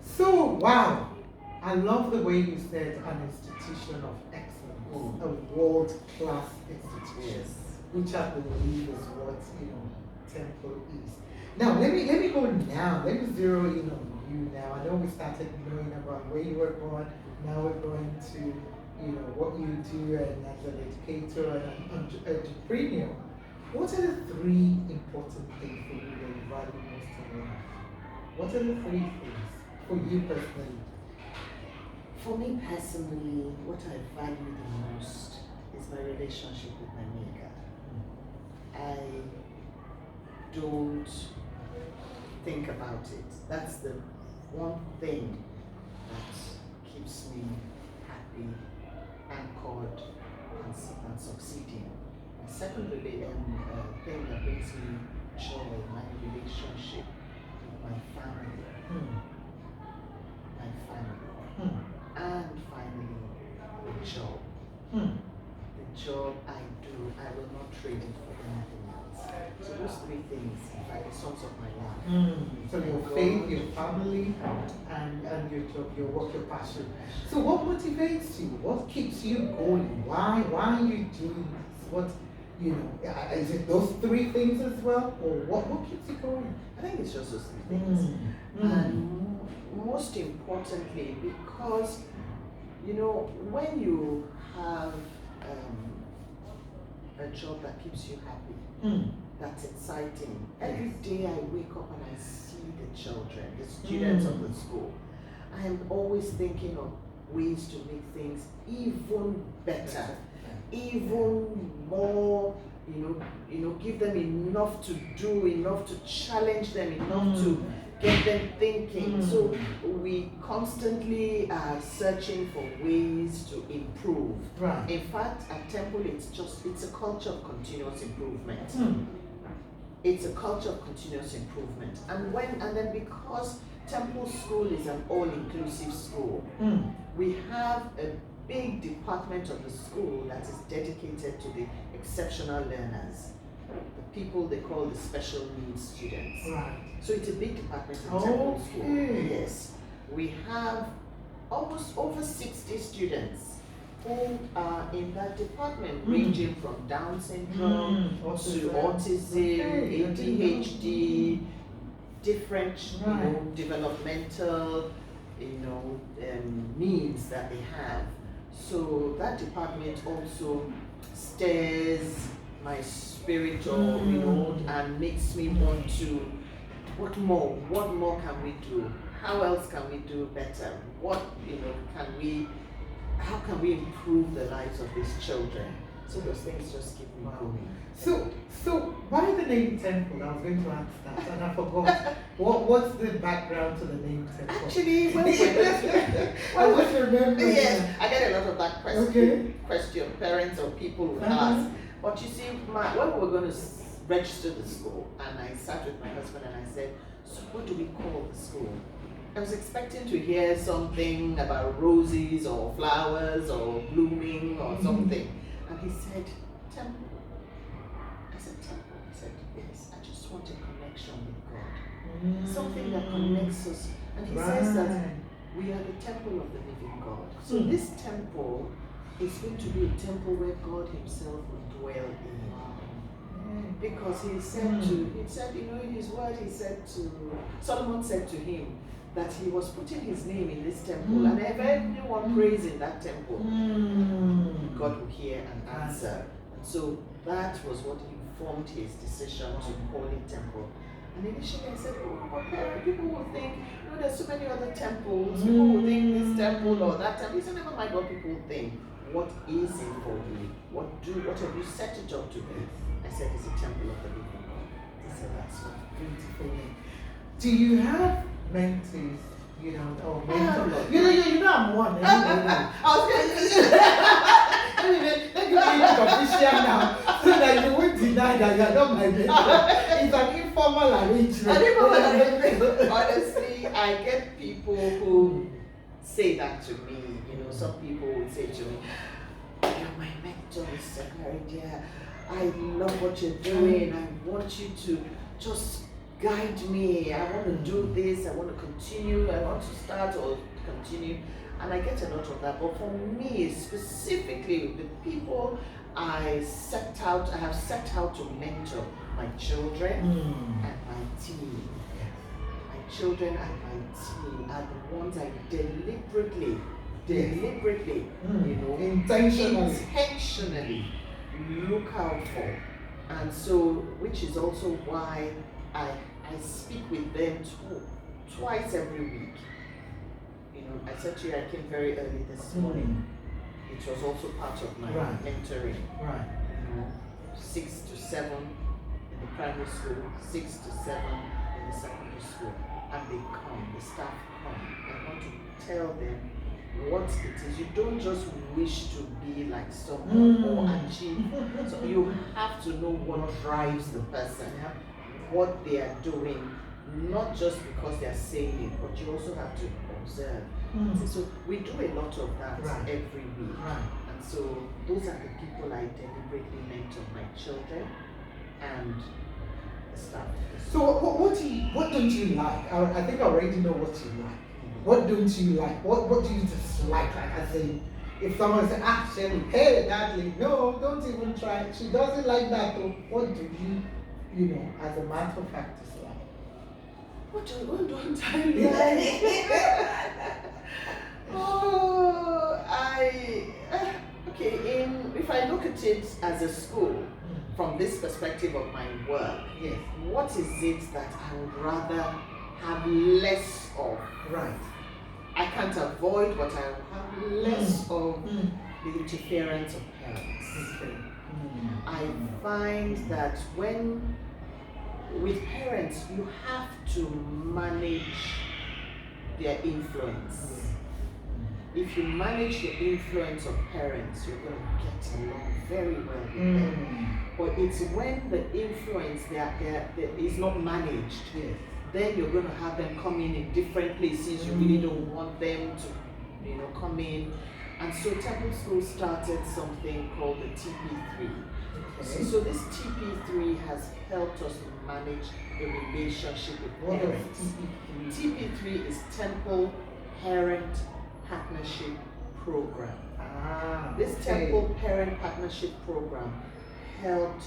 So, wow, I love the way you said an institution of excellence, a world-class institution, Yes. which I believe is what Temple is. Now, let me go now. Let me zero in on you now. I know we started knowing about where you were born. Now we're going to what you do and as an educator and an entrepreneur. What are the three important things for you that you value most in life? What are the three things for you personally? For me personally, what I value the most is my relationship with my maker. I don't think about it. That's the one thing that keeps me happy, anchored, and succeeding. The second thing that brings me joy, my relationship with my family. My family. And finally, the job. The job I do, I will not trade it for anything else. So those three things are the source of my life. So your faith, your family, and your job, your work, your passion. So what motivates you? What keeps you going? Why are you doing this? What is it those three things as well? Or what keeps you going? I think it's just those three things. And most importantly, because when you have a job that keeps you happy, that's exciting. Every day I wake up and I see the children, the students of the school. I am always thinking of ways to make things even better, even more, give them enough to do, enough to challenge them, enough to get them thinking. So we constantly are searching for ways to improve. Right. In fact, at Temple, it's a culture of continuous improvement. It's a culture of continuous improvement. And then because Temple School is an all-inclusive school, we have a big department of the school that is dedicated to the exceptional learners, the people they call the special needs students. Right. So it's a big department in Temple School. Yes. We have almost over 60 students who are in that department, ranging from Down syndrome to autism, ADHD, different developmental needs that they have. So that department also stirs my spirit, and makes me want to. What more can we do? How else can we do better? How can we improve the lives of these children? So those things just keep me going. So why the name Temple? I was going to ask that and I forgot. What's the background to the name Temple? Actually, I just remember. Yes, I get a lot of that question. Parents or people who ask. But you see, when we were going to register the school, and I sat with my husband and I said, so what do we call the school? I was expecting to hear something about roses or flowers or blooming or something. And he said, Temple. I said, Temple? He said, yes, I just want a connection with God. Something that connects us. And he says that we are the temple of the living God. So this temple is going to be a temple where God himself will dwell in. Because he said in his word, Solomon said to him that he was putting his name in this temple, and if anyone prays in that temple, God will hear and answer. And so that was what informed his decision to call it Temple. And initially I said, but people will think, there's so many other temples, people will think this temple or that temple. He said, never mind what people think. What is it for you? What have you set it up to be? I said, it's a temple of the living God. He said, that's so beautiful. Do you have mentees? Or mentors? I'm one. I was going to say, let me make it official now, so that you won't deny that you're not my mentor. It's an informal arrangement. Honestly, I get people who say that to me. Some people would say to me, you're my mentor, Mr. Claridia. I love what you're doing. I want you to just guide me. I want to do this, I want to continue, I want to start or continue. And I get a lot of that. But for me, specifically, the people I have set out to mentor my children and my team. My children and my team are the ones I deliberately, intentionally look out for. And so, which is also why I speak with them twice every week. I said to you, I came very early this morning. It was also part of my mentoring. Right. 6 to 7 in the primary school, 6 to 7 in the secondary school. And they come, the staff come. I want to tell them what it is. You don't just wish to be like someone or achieve. So you have to know what drives the person, what they are doing, not just because they are saying it, but you also have to observe. So we do a lot of that every week. And so those are the people I deliberately mentor, my children and the staff. So what don't you like? I think I already know what you like. What don't you like? What do you dislike? Like I say, if someone says, Shelly, hey, that lady, no, don't even try. She doesn't like that. So what do you, as a matter of fact, dislike? What don't I like? If I look at it as a school, from this perspective of my work, what is it that I would rather have less of? Right. I can't avoid, but I will have less of the interference of parents. I find that with parents, you have to manage their influence. If you manage the influence of parents, you're going to get along very well with them. But it's when the influence is not managed, then you're going to have them come in different places. You really don't want them to, come in. And so Temple School started something called the TP3. So this TP3 has helped us manage the relationship with parents. TP3 is Temple Parent Partnership Program. This Temple Parent Partnership Program helped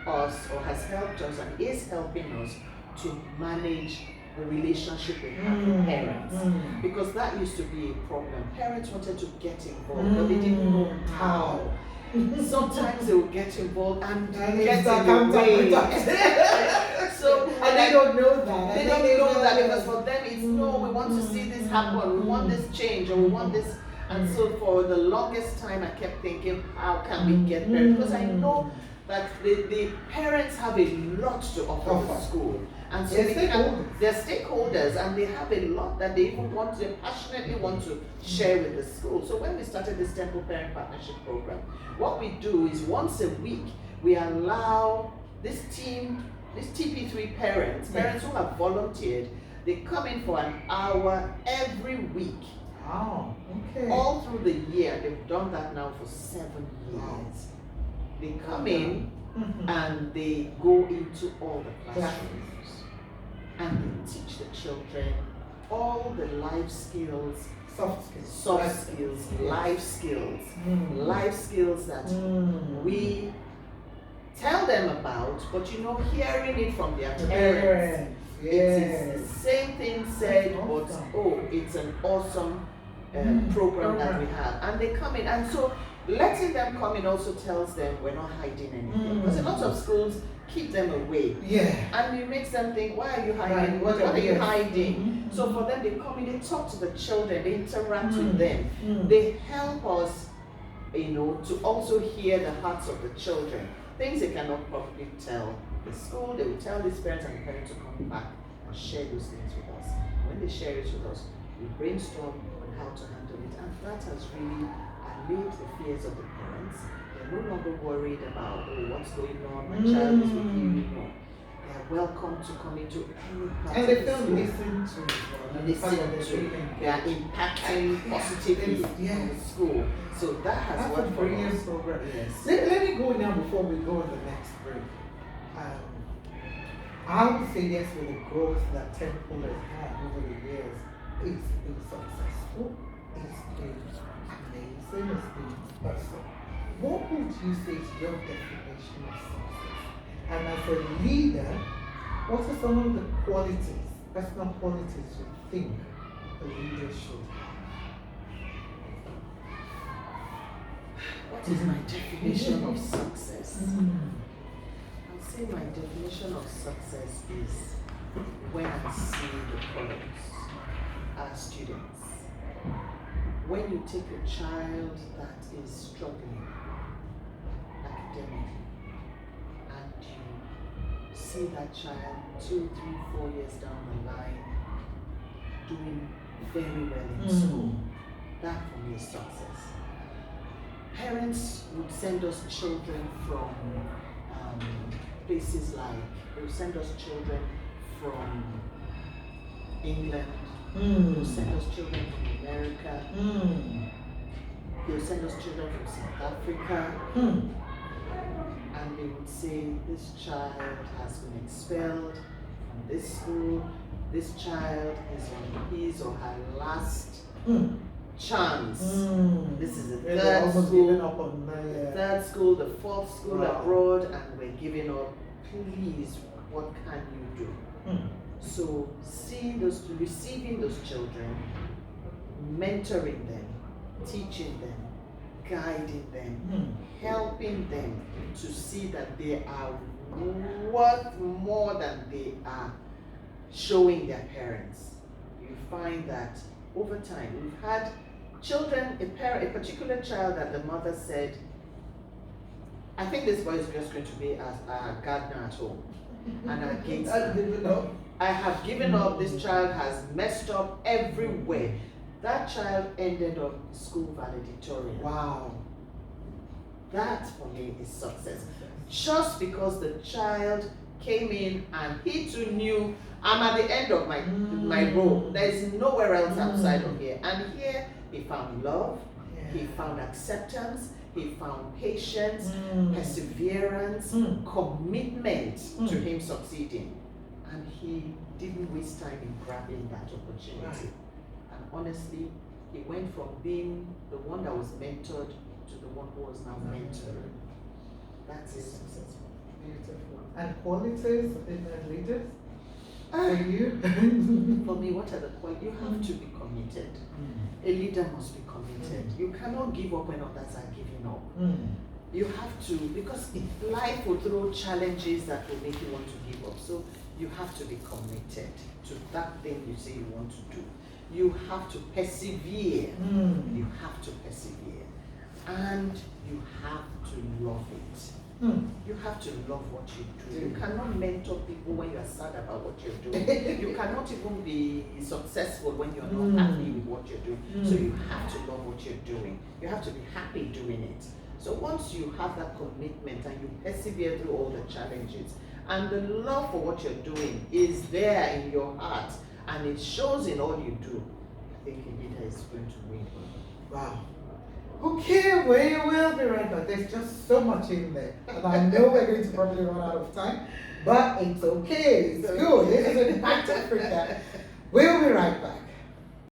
us, or has helped us, and is helping us to manage the relationship we have with parents. Because that used to be a problem. Parents wanted to get involved, but they didn't know how. Sometimes they would get involved and get in the way. And they don't know that. They don't know that because for them it's no, we want to see this happen, we want this change, or we want this. And so for the longest time I kept thinking, how can we get there? Because I know that the parents have a lot to offer the school. And so they're stakeholders, and they have a lot that they passionately want to share with the school. So when we started this Temple Parent Partnership Program, what we do is once a week, we allow this TP3 parents who have volunteered, they come in for an hour every week. Wow, okay. All through the year. They've done that now for 7 years. They come in and they go into all the classrooms and they teach the children all the life skills, soft skills, life skills that we tell them about, but hearing it from their parents. It's the same thing said, but it's an awesome program that we have. And they come in, and so letting them come in also tells them we're not hiding anything. Because a lot of schools keep them away. And it makes them think, why are you hiding? What are you hiding? So for them, they come in, they talk to the children, they interact with them. They help us, to also hear the hearts of the children. Things they cannot probably tell the school, they will tell these parents, and the parents will come back and share those things with us. When they share it with us, we brainstorm on how to handle it, and that has really allayed the fears of the parents. They're no longer worried about, what's going on, my child is behaving wrong. They are welcome to come into any part and of they the feel school. They are impacting positively on the school. So that has worked for us. Let me go now before we go on the next break. I would say yes, with the growth that Temple has had over the years, it's been successful, it's been amazing, it's been awesome. What would you say is your definition of success? And as a leader, what are some of the qualities, personal qualities you think a leader should have? What is my definition of success? I'd say my definition of success is when I see the products, our students. When you take a child that is struggling academically and you see that child 2, 3, 4 years down the line doing very well in school, that for me is success. Parents would send us children from places like, they would send us children from England, they would send us children from America, they would send us children from South Africa, and they would say, this child has been expelled from this school, this child is on his or her last chance. This is the third school, the fourth school abroad, and we're giving up. Please, what can you do? So seeing those, receiving those children, mentoring them, teaching them, guiding them, helping them to see that they are worth more than they are showing their parents. You find that over time, we've had children, a particular child that the mother said, I think this boy is just going to be a gardener at home and a gatesman. I have given up, this child has messed up everywhere. That child ended up school valedictorian. Wow. That for me is success. Just because the child came in and he too knew, I'm at the end of my rope. There is nowhere else outside of here. And here he found love, he found acceptance, he found patience, perseverance, commitment to him succeeding. And he didn't waste time in grabbing that opportunity. And honestly, he went from being the one that was mentored to the one who was now mentored. That's it. Successful. Beautiful. And qualities in leaders? For you? For me, what are the qualities? You have to be committed. A leader must be committed. You cannot give up when others are giving up. You have to, because life will throw challenges that will make you want to give up. So you have to be committed to that thing you say you want to do. You have to persevere. You have to persevere. And you have to love it. You have to love what you do. You cannot mentor people when you are sad about what you're doing. You cannot even be successful when you're not happy with what you're doing. So you have to love what you're doing. You have to be happy doing it. So once you have that commitment and you persevere through all the challenges, and the love for what you're doing is there in your heart, and it shows in all you do, I think a leader is going to win. Wow. Okay, we will be right back. There's just so much in there. And I know we're going to probably run out of time, but it's okay. It's good. This is Impact Africa. We'll be right back.